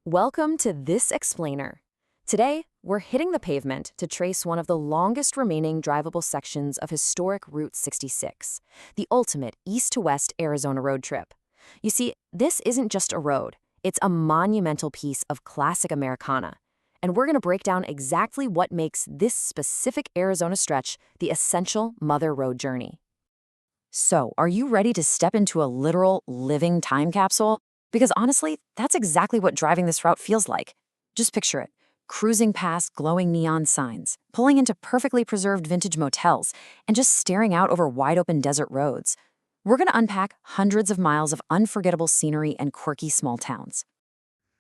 Welcome to This Explainer. Today, we're hitting the pavement to trace one of the longest remaining drivable sections of historic Route 66, the ultimate east-to-west Arizona road trip. You see, this isn't just a road, it's a monumental piece of classic Americana. And we're going to break down exactly what makes this specific Arizona stretch the essential Mother Road journey. So, are you ready to step into a literal living time capsule? Because honestly, that's exactly what driving this route feels like. Just picture it, cruising past glowing neon signs, pulling into perfectly preserved vintage motels, and just staring out over wide-open desert roads. We're going to unpack hundreds of miles of unforgettable scenery and quirky small towns.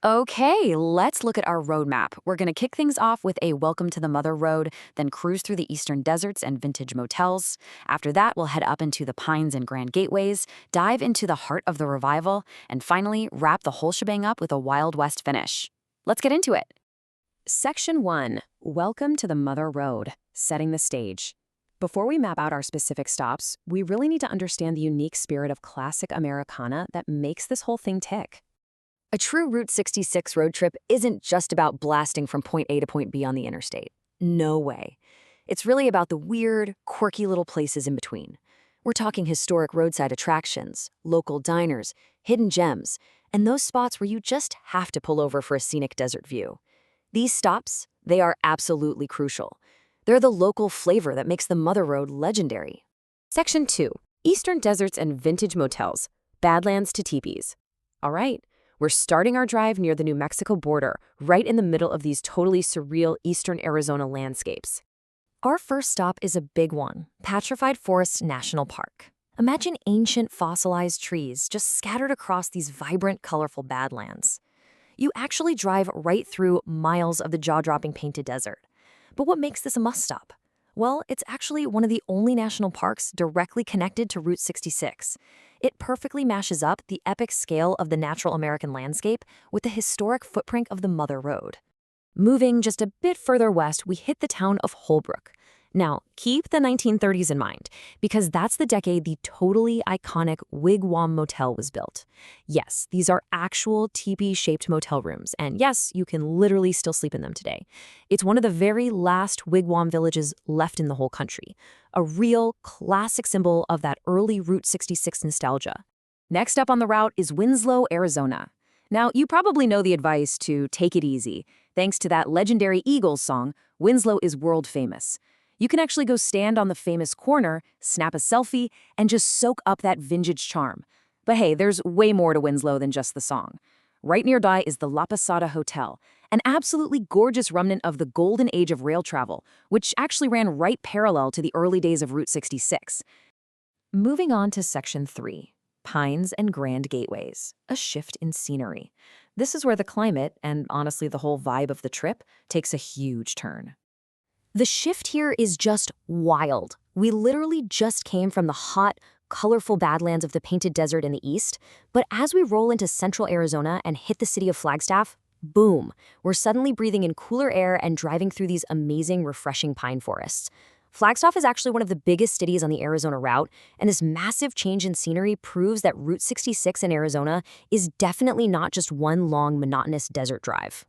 Okay, let's look at our roadmap. We're going to kick things off with a Welcome to the Mother Road, then cruise through the eastern deserts and vintage motels. After that, we'll head up into the Pines and Grand Gateways, dive into the heart of the Revival, and finally wrap the whole shebang up with a Wild West finish. Let's get into it. Section 1. Welcome to the Mother Road, setting the stage. Before we map out our specific stops, we really need to understand the unique spirit of classic Americana that makes this whole thing tick. A true Route 66 road trip isn't just about blasting from point A to point B on the interstate. No way. It's really about the weird, quirky little places in between. We're talking historic roadside attractions, local diners, hidden gems, and those spots where you just have to pull over for a scenic desert view. These stops, they are absolutely crucial. They're the local flavor that makes the Mother Road legendary. Section 2. Eastern Deserts and Vintage Motels, Badlands to Teepees. All right. We're starting our drive near the New Mexico border, right in the middle of these totally surreal eastern Arizona landscapes. Our first stop is a big one, Petrified Forest National Park. Imagine ancient fossilized trees just scattered across these vibrant, colorful badlands. You actually drive right through miles of the jaw-dropping painted desert. But what makes this a must-stop? Well, it's actually one of the only national parks directly connected to Route 66. It perfectly mashes up the epic scale of the natural American landscape with the historic footprint of the Mother Road. Moving just a bit further west, we hit the town of Holbrook. Now, keep the 1930s in mind, because that's the decade the totally iconic Wigwam Motel was built. Yes, these are actual teepee-shaped motel rooms, and yes, you can literally still sleep in them today. It's one of the very last wigwam villages left in the whole country, a real classic symbol of that early Route 66 nostalgia. Next up on the route is Winslow, Arizona. Now, you probably know the advice to take it easy. Thanks to that legendary Eagles song, Winslow is world famous. You can actually go stand on the famous corner, snap a selfie, and just soak up that vintage charm. But hey, there's way more to Winslow than just the song. Right nearby is the La Posada Hotel, an absolutely gorgeous remnant of the golden age of rail travel, which actually ran right parallel to the early days of Route 66. Moving on to Section 3, Pines and Grand Gateways, a shift in scenery. This is where the climate, and honestly the whole vibe of the trip, takes a huge turn. The shift here is just wild. We literally just came from the hot, colorful badlands of the Painted Desert in the east, but as we roll into central Arizona and hit the city of Flagstaff, boom, we're suddenly breathing in cooler air and driving through these amazing, refreshing pine forests. Flagstaff is actually one of the biggest cities on the Arizona route, and this massive change in scenery proves that Route 66 in Arizona is definitely not just one long, monotonous desert drive.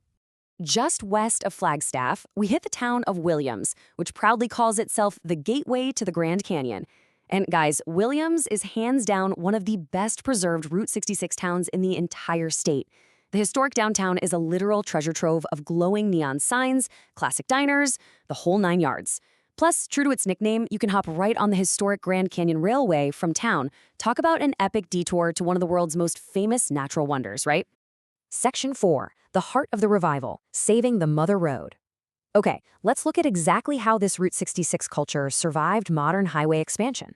Just west of Flagstaff, we hit the town of Williams, which proudly calls itself the gateway to the Grand Canyon. And guys, Williams is hands down one of the best preserved Route 66 towns in the entire state. The historic downtown is a literal treasure trove of glowing neon signs, classic diners, the whole 9 yards. Plus, true to its nickname, you can hop right on the historic Grand Canyon Railway from town. Talk about an epic detour to one of the world's most famous natural wonders, right? Section 4. The Heart of the Revival, Saving the Mother Road. Okay, let's look at exactly how this Route 66 culture survived modern highway expansion.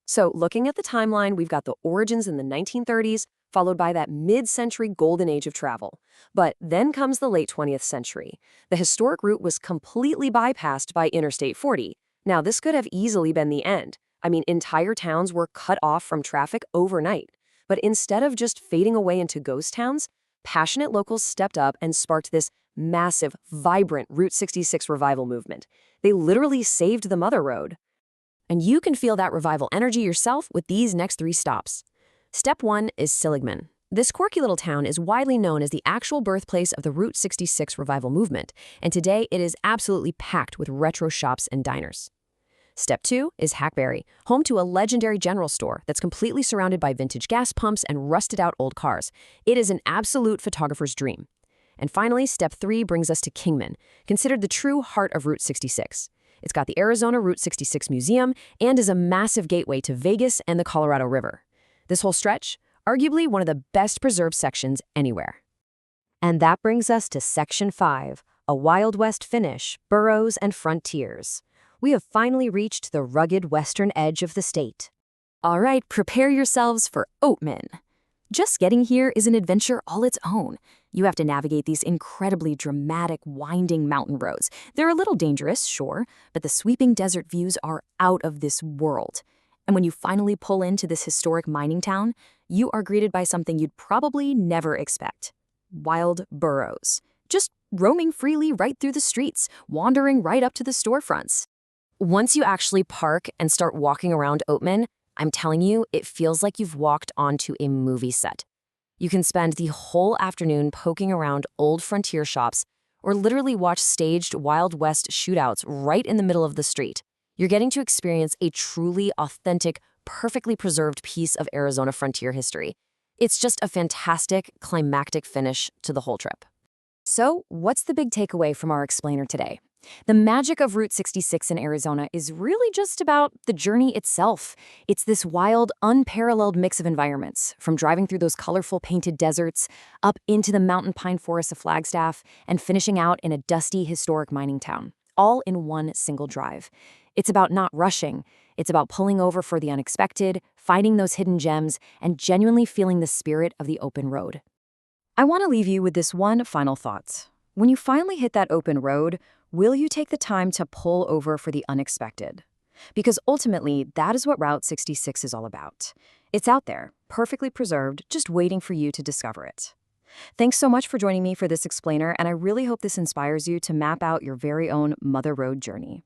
So, looking at the timeline, we've got the origins in the 1930s, followed by that mid-century golden age of travel. But then comes the late 20th century. The historic route was completely bypassed by Interstate 40. Now, this could have easily been the end. I mean, entire towns were cut off from traffic overnight. But instead of just fading away into ghost towns, passionate locals stepped up and sparked this massive, vibrant Route 66 revival movement. They literally saved the Mother Road. And you can feel that revival energy yourself with these next 3 stops. Step 1 is Seligman, This quirky little town is widely known as the actual birthplace of the Route 66 revival movement, and today it is absolutely packed with retro shops and diners. Step 2 is Hackberry, home to a legendary general store that's completely surrounded by vintage gas pumps and rusted-out old cars. It is an absolute photographer's dream. And finally, Step 3 brings us to Kingman, considered the true heart of Route 66. It's got the Arizona Route 66 Museum and is a massive gateway to Vegas and the Colorado River. This whole stretch, arguably one of the best preserved sections anywhere. And that brings us to Section 5, a Wild West finish, burros and frontiers. We have finally reached the rugged western edge of the state. All right, prepare yourselves for Oatman. Just getting here is an adventure all its own. You have to navigate these incredibly dramatic, winding mountain roads. They're a little dangerous, sure, but the sweeping desert views are out of this world. And when you finally pull into this historic mining town, you are greeted by something you'd probably never expect. Wild burros. Just roaming freely right through the streets, wandering right up to the storefronts. Once you actually park and start walking around Oatman, I'm telling you, it feels like you've walked onto a movie set. You can spend the whole afternoon poking around old frontier shops or literally watch staged Wild West shootouts right in the middle of the street. You're getting to experience a truly authentic, perfectly preserved piece of Arizona frontier history. It's just a fantastic, climactic finish to the whole trip. So, what's the big takeaway from our explainer today? The magic of Route 66 in Arizona is really just about the journey itself. It's this wild, unparalleled mix of environments, from driving through those colorful painted deserts, up into the mountain pine forests of Flagstaff, and finishing out in a dusty, historic mining town, all in one single drive. It's about not rushing. It's about pulling over for the unexpected, finding those hidden gems, and genuinely feeling the spirit of the open road. I want to leave you with this one final thought. When you finally hit that open road, will you take the time to pull over for the unexpected? Because ultimately, that is what Route 66 is all about. It's out there, perfectly preserved, just waiting for you to discover it. Thanks so much for joining me for this explainer, and I really hope this inspires you to map out your very own Mother Road journey.